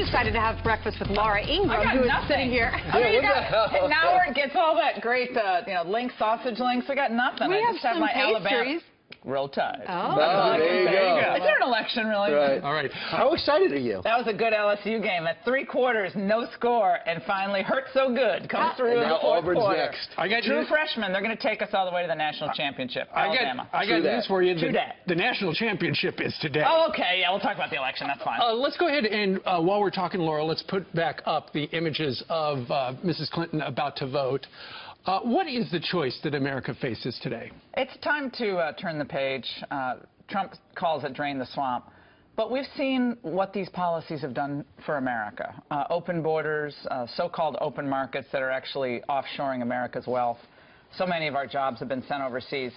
excited to have breakfast with Laura Ingraham, who is sitting here. Now it gets all that great, link, sausage links. We got nothing. We I have just have some my pastries. Alabama Roll Tide. Oh, there you go. Is there an election, really? Right. All right. How excited are you? That was a good LSU game. At 3/4, no score, and finally Hurt So Good comes through in the fourth Auburn's quarter. next. I got True freshmen. They're going to take us all the way to the national championship. Alabama. I got news for you. Today. The national championship is today. Oh, okay. Yeah, we'll talk about the election. That's fine. Let's go ahead and, while we're talking, Laura, let's put back up the images of Mrs. Clinton about to vote. What is the choice that America faces today? It's time to turn the page. Trump calls it drain the swamp. But we've seen what these policies have done for America. Open borders, so-called open markets that are actually offshoring America's wealth. So many of our jobs have been sent overseas.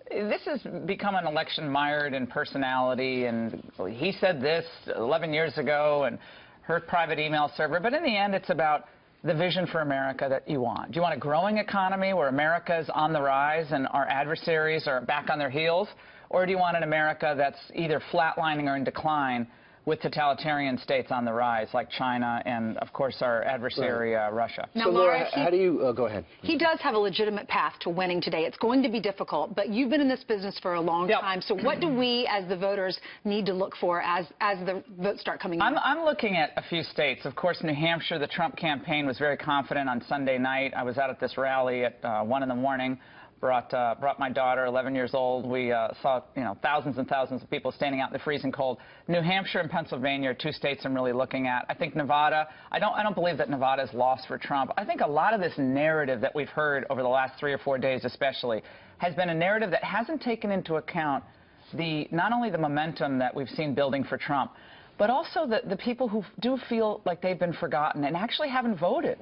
This has become an election mired in personality, and he said this 11 years ago, and her private email server. But in the end, it's about the vision for America that you want. Do you want a growing economy where America is on the rise and our adversaries are back on their heels? Or do you want an America that's either flatlining or in decline with totalitarian states on the rise, like China and, of course, our adversary, Russia? Now, So, Laura, Laura, how do you go ahead? he does have a legitimate path to winning today. It's going to be difficult, but you've been in this business for a long time. So what do we, as the voters, need to look for as the votes start coming in? I'm looking at a few states. Of course, New Hampshire, the Trump campaign was very confident on Sunday night. I was out at this rally at 1 in the morning. Brought my daughter, 11 years old. We saw, thousands and thousands of people standing out in the freezing cold. New Hampshire and Pennsylvania are two states I'm really looking at. I think Nevada, I don't believe that Nevada is lost for Trump. I think a lot of this narrative that we've heard over the last 3 or 4 days especially has been a narrative that hasn't taken into account not only the momentum that we've seen building for Trump, but also the people who do feel like they've been forgotten and actually haven't voted.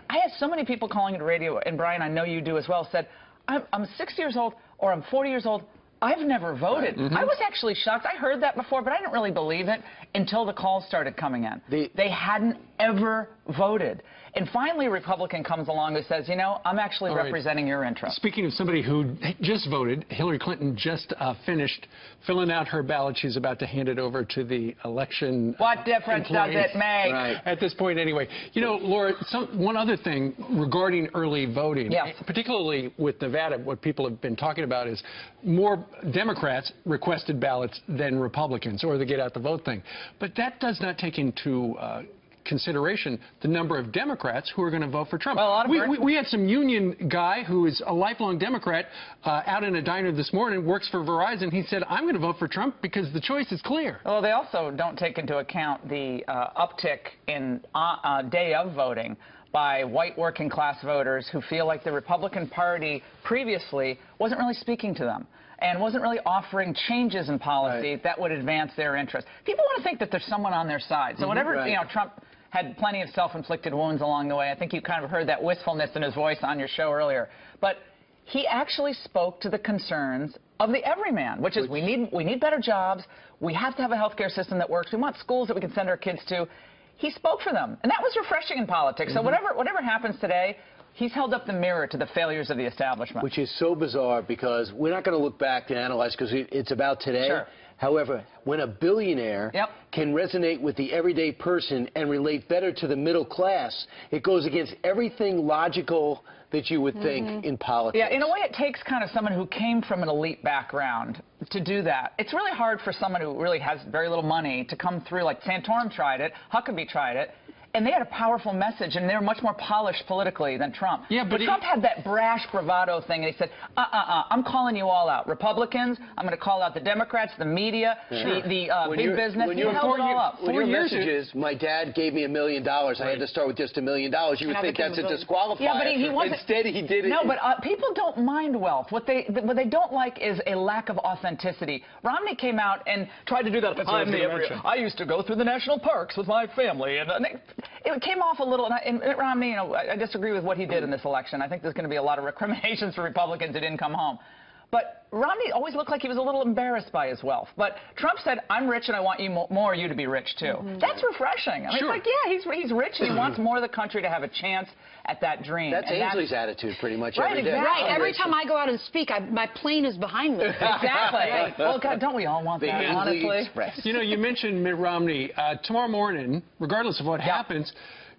I had so many people calling into radio, and Brian, I know you do as well, said, I'm 60 years old or I'm 40 years old. I've never voted. Right. I was actually shocked. I heard that before, but I didn't really believe it until the calls started coming in. They hadn't ever voted. And finally, a Republican comes along who says, I'm actually representing your interests. Speaking of somebody who just voted, Hillary Clinton just finished filling out her ballot. She's about to hand it over to the election What difference does it make? Right. At this point, anyway. Laura, one other thing regarding early voting, particularly with Nevada, what people have been talking about is more Democrats requested ballots than Republicans, or the get out the vote thing. But that does not take into consideration the number of Democrats who are going to vote for Trump. Well, we had some union guy who is a lifelong Democrat out in a diner this morning, works for Verizon. He said, I'm going to vote for Trump because the choice is clear. Well, they also don't take into account the uptick in day of voting by white working class voters who feel like the Republican Party previously wasn't really speaking to them and wasn't really offering changes in policy that would advance their interests. People want to think that there's someone on their side. So whatever, Trump had plenty of self-inflicted wounds along the way. I think you kind of heard that wistfulness in his voice on your show earlier. But he actually spoke to the concerns of the everyman, which is we need better jobs. We have to have a health care system that works. We want schools that we can send our kids to. He spoke for them, and that was refreshing in politics. So whatever happens today, he's held up the mirror to the failures of the establishment. Which is so bizarre because we're not going to look back and analyze because it's about today. Sure. However, when a billionaire can resonate with the everyday person and relate better to the middle class, it goes against everything logical that you would think in politics. Yeah, in a way, it takes kind of someone who came from an elite background to do that. It's really hard for someone who really has very little money to come through. Like Santorum tried it, Huckabee tried it. And they had a powerful message, and they were much more polished politically than Trump. Yeah, but Trump had that brash bravado thing, and he said, I'm calling you all out. Republicans, I'm going to call out the Democrats, the media, the big business. When he held it all up. When your message is, my dad gave me $1 million, I had to start with just $1 million, you would think that's a disqualifier. Yeah, but he wasn't. Instead, he did it. No, but people don't mind wealth. What they don't like is a lack of authenticity. Romney came out and tried to do that. I used to go through the national parks with my family, and it came off a little, and Romney, I disagree with what he did in this election. I think there's going to be a lot of recriminations for Republicans who didn't come home. But Romney always looked like he was a little embarrassed by his wealth. But Trump said, I'm rich and I want you more you to be rich, too. That's refreshing. I mean, Sure. it's like, yeah, he's rich and he wants more of the country to have a chance at that dream. That's Ainsley's attitude pretty much Right, every day. exactly. Right. Every time I go out and speak, my plane is behind me. Exactly. Well, God, don't we all want that, honestly? Express. You know, you mentioned Mitt Romney. Tomorrow morning, regardless of what happens,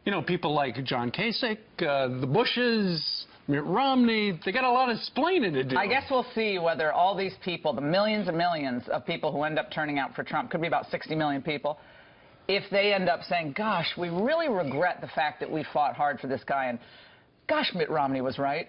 you know, people like John Kasich, the Bushes, Mitt Romney, they got a lot of explaining to do. I guess we'll see whether all these people, the millions and millions of people who end up turning out for Trump, could be about 60 million people, if they end up saying, gosh, we really regret the fact that we fought hard for this guy, and gosh, Mitt Romney was right.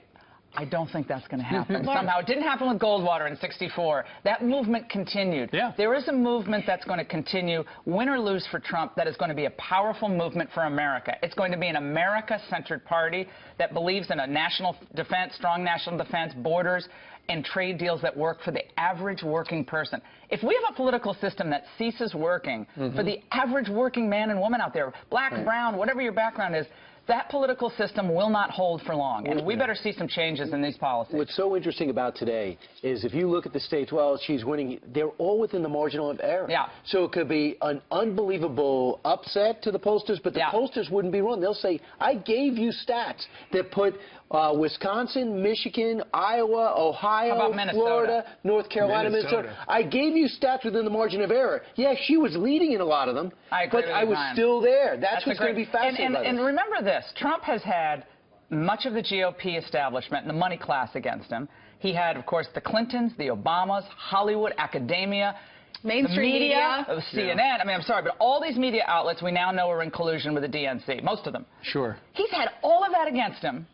I don't think that's going to happen. Somehow, it didn't happen with Goldwater in '64. That movement continued. Yeah. There is a movement that's going to continue, win or lose for Trump, that is going to be a powerful movement for America. It's going to be an America-centered party that believes in a national defense, strong national defense, borders, and trade deals that work for the average working person. If we have a political system that ceases working for the average working man and woman out there, black, brown, whatever your background is, that political system will not hold for long, and we better see some changes in these policies. What's so interesting about today is if you look at the states, well, she's winning, they're all within the margin of error. Yeah. So it could be an unbelievable upset to the pollsters, but the pollsters wouldn't be wrong. They'll say, I gave you stats that put Wisconsin, Michigan, Iowa, Ohio, Florida, North Carolina, Minnesota. I gave you stats within the margin of error. Yeah, she was leading in a lot of them, but I was still there. That's what's going to be fascinating about and remember this, Trump has had much of the GOP establishment and the money class against him. He had, of course, the Clintons, the Obamas, Hollywood, academia, mainstream media, CNN. I mean, I'm sorry, but all these media outlets we now know are in collusion with the DNC, most of them. Sure. He's had all of that against him,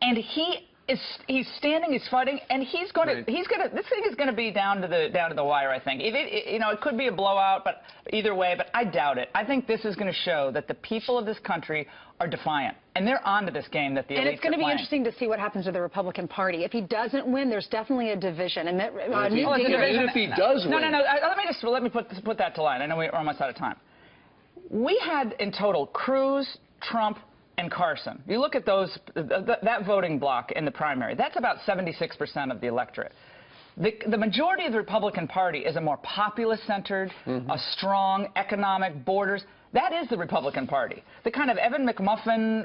and he's standing, he's fighting, and this thing is gonna be down to the wire, I think. You know, it could be a blowout, but either way, but I doubt it. I think this is gonna show that the people of this country are defiant, and they're onto this game that the elites are playing. And it's going to be interesting to see what happens to the Republican Party. If he doesn't win, there's definitely a division. And even if he does win. No. Let me put that to line. I know we're almost out of time. We had in total Cruz, Trump, and Carson. You look at those, that voting block in the primary. That's about 76% of the electorate. The majority of the Republican Party is a more populist-centered, a strong economic borders. That is the Republican Party. The kind of Evan McMullen,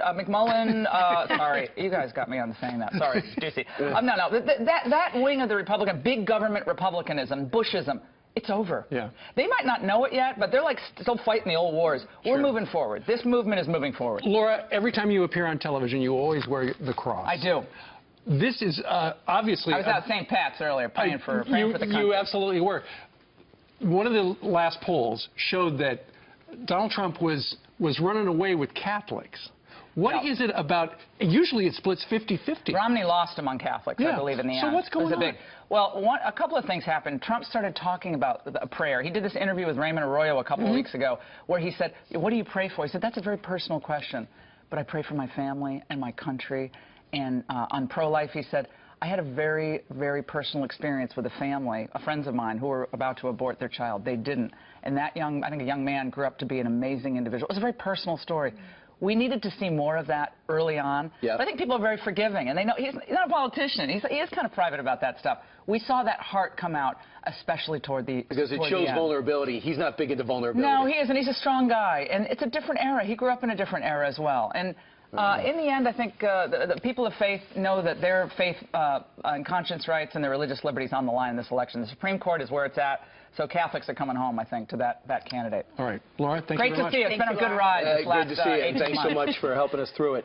sorry, you guys got me on saying that. Sorry, juicy. No. That wing of the Republican, big government republicanism, Bushism, it's over. Yeah. They might not know it yet, but they're like still fighting the old wars. We're moving forward. This movement is moving forward. Laura, every time you appear on television, you always wear the cross. I do. This is obviously... I was at St. Pat's earlier praying for the country. You absolutely were. One of the last polls showed that Donald Trump was running away with Catholics. What is it about? Usually it splits 50-50. Romney lost among Catholics, I believe, in the end. So what's going on? Well, a couple of things happened. Trump started talking about a prayer. He did this interview with Raymond Arroyo a couple of weeks ago where he said, what do you pray for? He said, that's a very personal question, but I pray for my family and my country. And on pro-life, he said, I had a very, very personal experience with a family, friends of mine, who were about to abort their child. They didn't. And that I think a young man grew up to be an amazing individual. It was a very personal story. We needed to see more of that early on. But I think people are very forgiving, and they know he's not a politician. He is kind of private about that stuff. We saw that heart come out, especially toward the Because it shows vulnerability. He's not big into vulnerability. No, he isn't. He's a strong guy, and it's a different era. He grew up in a different era as well. And in the end, I think the people of faith know that their faith and conscience rights and their religious liberties on the line in this election. The Supreme Court is where it's at. So Catholics are coming home, I think, to that candidate. All right. Laura, thank you very much. Great to see you. It's been a good ride this last 18 months. Good to see you, and thanks so much for helping us through it.